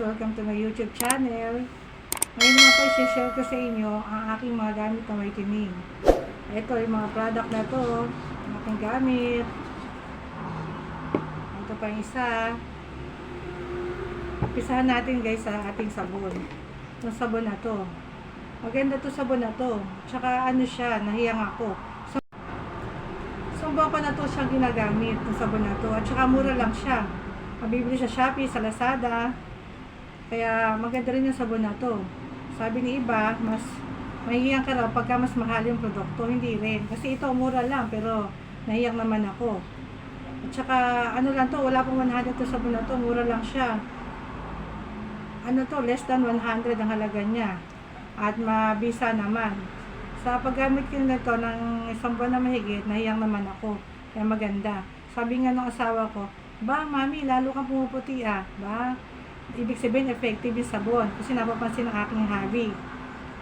Welcome to my YouTube channel. Ngayon naman po, i-share ko sa inyo ang aking mga gamit na whitening. Ito yung mga product na to, ang aking gamit. Ito pa yung isa. Umpisahan natin guys sa ating sabon. Itong sabon na to. Maganda to sabon na to. Tsaka ano siya, nahiyang ako. So buwan ko na to siyang ginagamit, itong sabon na to. At tsaka mura lang siya. Mabibili sa Shopee, sa Lazada. Kaya maganda rin yung sabon na to. Sabi ni iba, mas mahihiyang ka raw pagka mas mahal yung produkto. Hindi rin. Kasi ito mura lang, pero nahiyang naman ako. At saka ano lang to, wala pong 100 to sabon na to. Mura lang siya. Ano to, less than 100 ang halaga niya. At mabisa naman. Sa paggamit ko nito ng isang buwan na mahigit, nahiyang naman ako. Kaya maganda. Sabi nga ng asawa ko, ba, mami, lalo kang pumuputi ah. Ba, ibig sabihin effective yung sabon. Kasi napapansin ng aking hubby.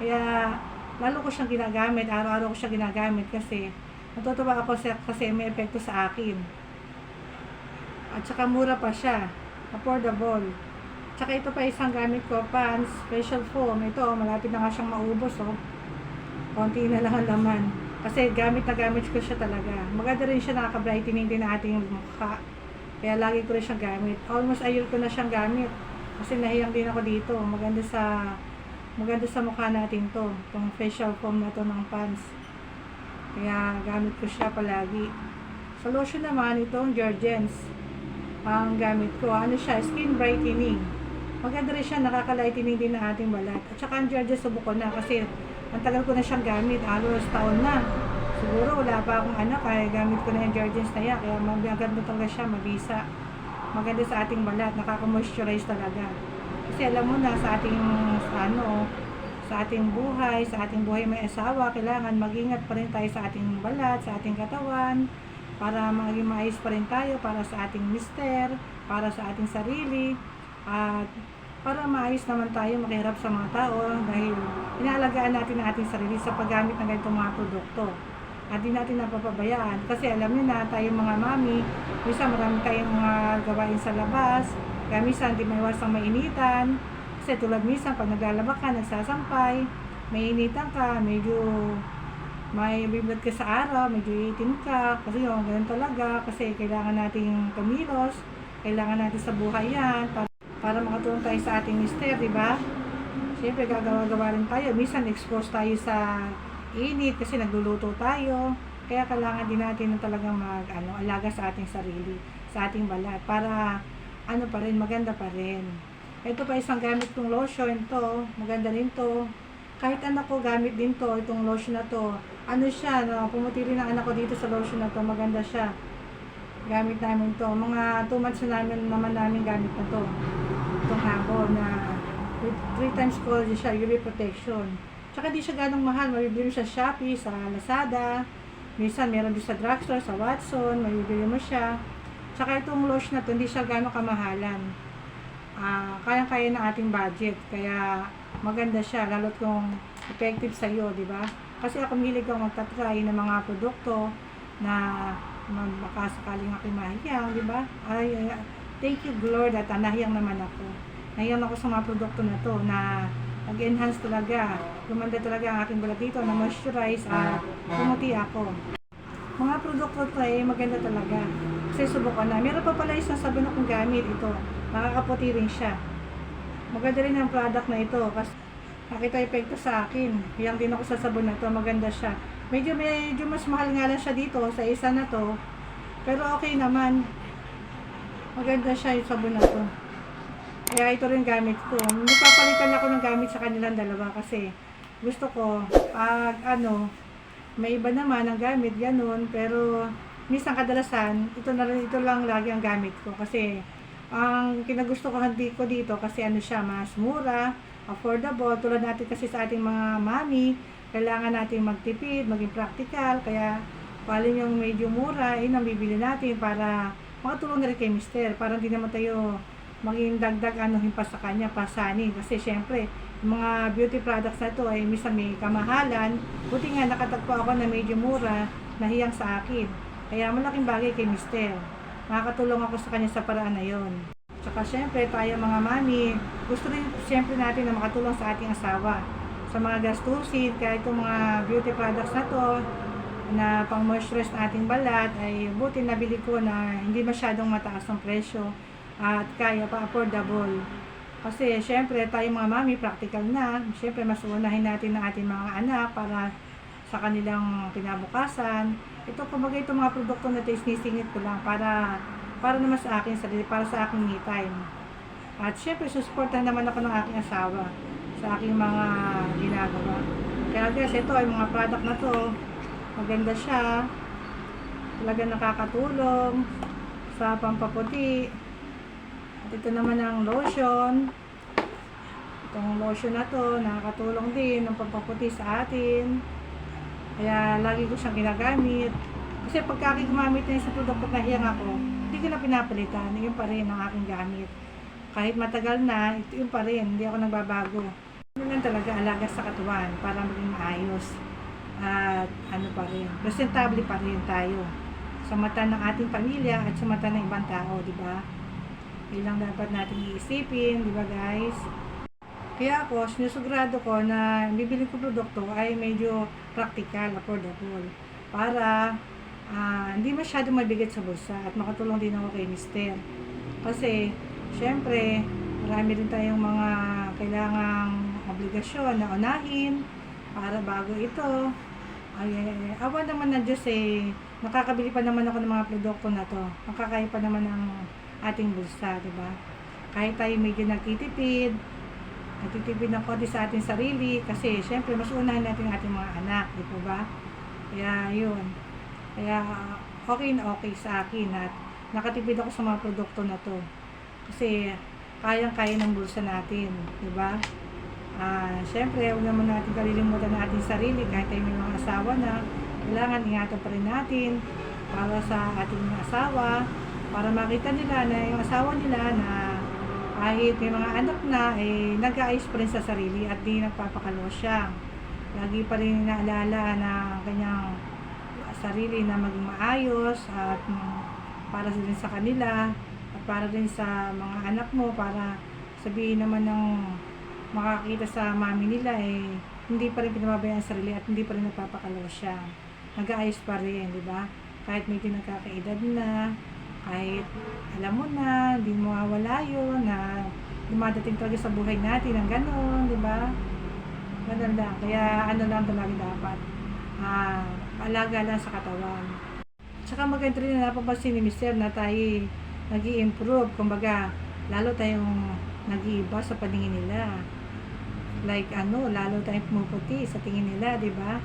Kaya, lalo ko siyang ginagamit. Araw-araw ko siyang ginagamit kasi natutuwa ako kasi may epekto sa akin. At saka mura pa siya. Affordable. Tsaka ito pa isang gamit ko, pants, special foam. Ito, malapit na nga siyang maubos, oh. Konti na lang ang laman. Kasi gamit na gamit ko siya talaga. Maganda rin siya, nakaka-brightening din na ating mukha. Kaya lagi ko rin siyang gamit. Almost a year ko na siyang gamit. Kasi nahiyang din ako dito. Maganda sa mukha natin to. Itong facial foam na to ng pants. Kaya gamit ko siya palagi. Sa lotion naman, itong Jergens. Ang gamit ko. Ano siya? Skin brightening. Maganda rin siya. Nakaka-lightening din na ating balat. At saka ang Jergens subok ko na. Kasi ang tagal ko na siyang gamit. Halos taon na. Siguro wala pa akong anak, kaya gamit ko na yung Jergens na yan. Kaya maganda talaga siya, mabisa. Maganda sa ating balat, nakaka-moisturize talaga. Kasi alam mo na sa ating sa ating buhay may asawa, kailangan mag-ingat pa rin tayo sa ating balat, sa ating katawan, para maging maayos pa rin tayo, para sa ating mister, para sa ating sarili, at para maayos naman tayo makihirap sa mga tao dahil inaalagaan natin ang ating sarili sa paggamit ng ganitong mga produkto. At di natin napapabayaan. Kasi alam niyo na, tayong mga mami, minsan marami tayong mga gawain sa labas. Kaya minsan di maiwasang mainitan. Kasi tulad minsan, pag naglalaba ka, nagsasampay, mainitan ka, medyo may biblat ka sa araw, medyo itim ka. Kasi yung ganun talaga. Kasi kailangan nating kumilos. Kailangan natin sa buhay yan. Para makatulong tayo sa ating mister, di ba? Siyempre, gagawa-gawa rin tayo. Minsan, expose tayo sa init kasi nagluluto tayo. Kaya kailangan din natin na talagang alaga sa ating sarili, sa ating balat para pa rin, maganda pa rin. Ito pa isang gamit kong lotion to, maganda rin to. Kahit anak ko gamit din to, itong lotion na to. Ano siya, pumuti rin ang anak ko dito sa lotion na to, maganda siya. Gamit namin to, mga 2 months na namin gamit na to. Itong habo na 3 times cold siya, UV protection. Tsaka di siya ganong mahal, mabibili mo sa Shopee, sa Lazada, minsan meron din sa drugstore, sa Watson, mabibili mo siya. Tsaka itong lotion na to, hindi siya ganong kamahalan. Kaya-kaya ng ating budget, kaya maganda siya, lalo't kung effective sa iyo, di ba? Kasi ako milig ako magtatry ng mga produkto na baka sakaling ako'y mahiyang, di ba? Thank you Lord at nahiyang naman ako. Nahiyang ako sa mga produkto na to na nag-enhance talaga, gumanda talaga ang aking balat dito, na moisturize at pumuti ako. Mga produkto to ay maganda talaga. Kasi subukan na. Meron pa pala isang sabon akong gamit ito. Nakakaputi rin siya. Maganda rin ang product na ito kasi nakita epekto sa akin. Hiyang din ako sa sabon na to, maganda siya. Medyo mas mahal nga lang siya dito sa isa na to. Pero okay naman. Maganda siya yung sabon na to. Kaya ito rin gamit ko. Nagpapalitan ako ng gamit sa kanilang dalawa kasi gusto ko, pag may iba naman ang gamit, ganun. Pero, minsan kadalasan, ito lang lagi ang gamit ko. Kasi, ang kinagusto ko dito kasi siya, mas mura, affordable. Tulad natin kasi sa ating mga mami, kailangan natin magtipid, maging practical. Kaya, palin yung medyo mura, ang bibili natin para makatulong na rin kay mister. Para hindi naman tayo maging dagdag pa sa kanya, pasani. Kasi syempre, yung mga beauty products na ito ay minsan may kamahalan. Buti nga nakatagpo ako na medyo mura, nahiyang sa akin. Kaya malaking bagay kay mister. Nakakatulong ako sa kanya sa paraan na yon. Saka syempre tayo mga mami, gusto rin syempre natin na makatulong sa ating asawa sa mga gastusin, kaya itong mga beauty products na to na pang moisturize na ating balat ay buti nabili ko na hindi masyadong mataas ang presyo at kaya pa affordable. Kasi syempre tayo mga mami practical na, syempre mas unahin natin ang ating mga anak para sa kanilang kinabukasan. Ito kumbaga itong mga produkto na ito sinisingit ko lang para naman sa akin sarili, para sa aking me time. At syempre susuportahan naman ako ng aking asawa sa aking mga ginagawa. Kaya guys, ito ay mga product na to, maganda siya, talaga nakakatulong sa pampaputi. At ito naman ang lotion. Itong lotion na to nakakatulong din ng pampaputi sa atin, kaya lagi ko siyang ginagamit. Kasi pagka gumamit na sa produkto na hiyang ako, hindi ko na pinapalitan, yun pa rin ang aking gamit. Kahit matagal na, ito yun pa rin, hindi ako nagbabago. Ano lang talaga, alaga sa katawan para maging maayos. At ano pa rin, presentable pa rin tayo sa mata ng ating pamilya at sa mata ng ibang tao, di ba? Ilang dapat natin iisipin, di ba guys? Kaya ako, sinusugrado ko na bibili ko produkto ay medyo practical, affordable. Para hindi masyado mabigat sa bulsa at makatulong din ako kay mister. Kasi, syempre, marami rin tayong mga kailangang obligasyon na unahin para bago ito. Awan naman ng Diyos nakakabili pa naman ako ng mga produkto na to. Makakaya pa naman ng ating bulsa, diba? Kahit tayo medyo nagtitipid ng konti sa ating sarili kasi syempre mas unahin natin ating mga anak, di po ba? Kaya yun. Kaya okay na okay sa akin at nakatipid ako sa mga produkto na to. Kasi kayang-kaya ng bulsa natin, di ba? Syempre, huwag naman natin kalilimutan ng ating sarili kahit tayo may mga asawa na. Kailangan ingatan pa rin natin para sa ating asawa, para makita nila na yung asawa nila na kahit may mga anak na, nag-aayos pa rin sa sarili at di nagpapakalo siya. Lagi pa rin inaalala na kanyang sarili na maging maayos at para rin sa kanila at para rin sa mga anak mo, para sabihin naman ng makakita sa mami nila hindi pa rin pinababayaan ang sarili at hindi pa rin nagpapakalo siya. Nag-aayos pa rin, di ba? Kahit medyo nagkakaedad na, kahit alam mo na, hindi mo mawala yun, na dumadating talaga sa buhay natin ang gano'n, di ba? Ganun lang. Kaya ano lang talaga dapat. Alaga lang sa katawan. Tsaka maganda rin na napapansin ni Mister na tayo nag-i-improve. Kumbaga, lalo tayong nag-iiba sa paningin nila. Like lalo tayong pumuputi sa tingin nila, di ba?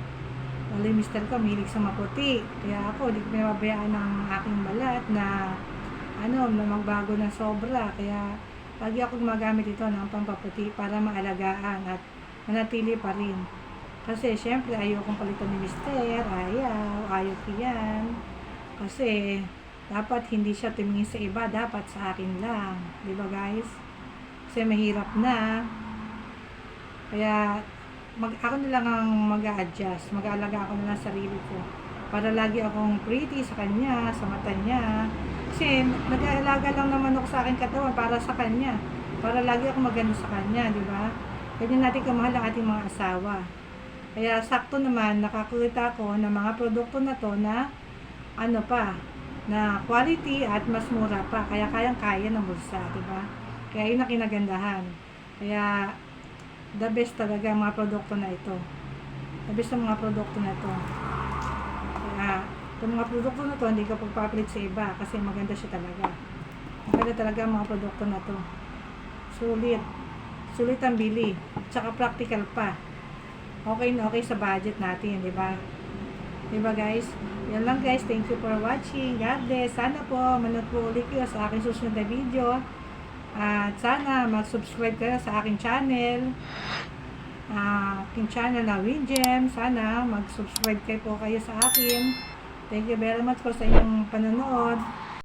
Lalo yung mister ko, mahilig sa maputi. Kaya ako, di ko pinababayaan ng aking balat na na magbago ng sobra. Kaya lagi ako gumagamit ito ng pampaputi para maalagaan at manatili pa rin. Kasi syempre ayokong palitan ni mister, ayaw ko yan. Kasi dapat hindi siya tumingin sa iba, dapat sa akin lang. Di ba guys? Kasi mahirap na. Kaya ako na lang ang mag-a-adjust, mag-aalaga ako na lang sarili ko para lagi akong pretty sa kanya, sa mata niya. Kasi nag-aalaga lang naman ako sa aking katawan para sa kanya, para lagi ako maganda sa kanya, di ba? Ganyan natin kamahal ang ating mga asawa. Kaya sakto naman nakakuha ko ng mga produkto na to na na quality at mas mura pa, kaya kayang-kaya ng bulsa, di ba? Kaya yun ang kinagandahan. Kaya the best talaga ang mga produkto na ito. The best ang mga produkto na ito. Kaya itong mga produkto na ito, hindi ka pagpapalit sa iba kasi maganda siya talaga. Maganda talaga ang mga produkto na ito. Sulit. Sulit ang bili. Tsaka practical pa. Okay na okay sa budget natin, di ba? Di ba guys? Yan lang guys. Thank you for watching. God bless. Sana po manood po ulit kayo sa aking susunod na video. At sana mag-subscribe kayo sa aking channel. Aking channel na WinGem. Sana mag-subscribe kayo po kayo sa akin. Thank you very much po sa inyong panonood.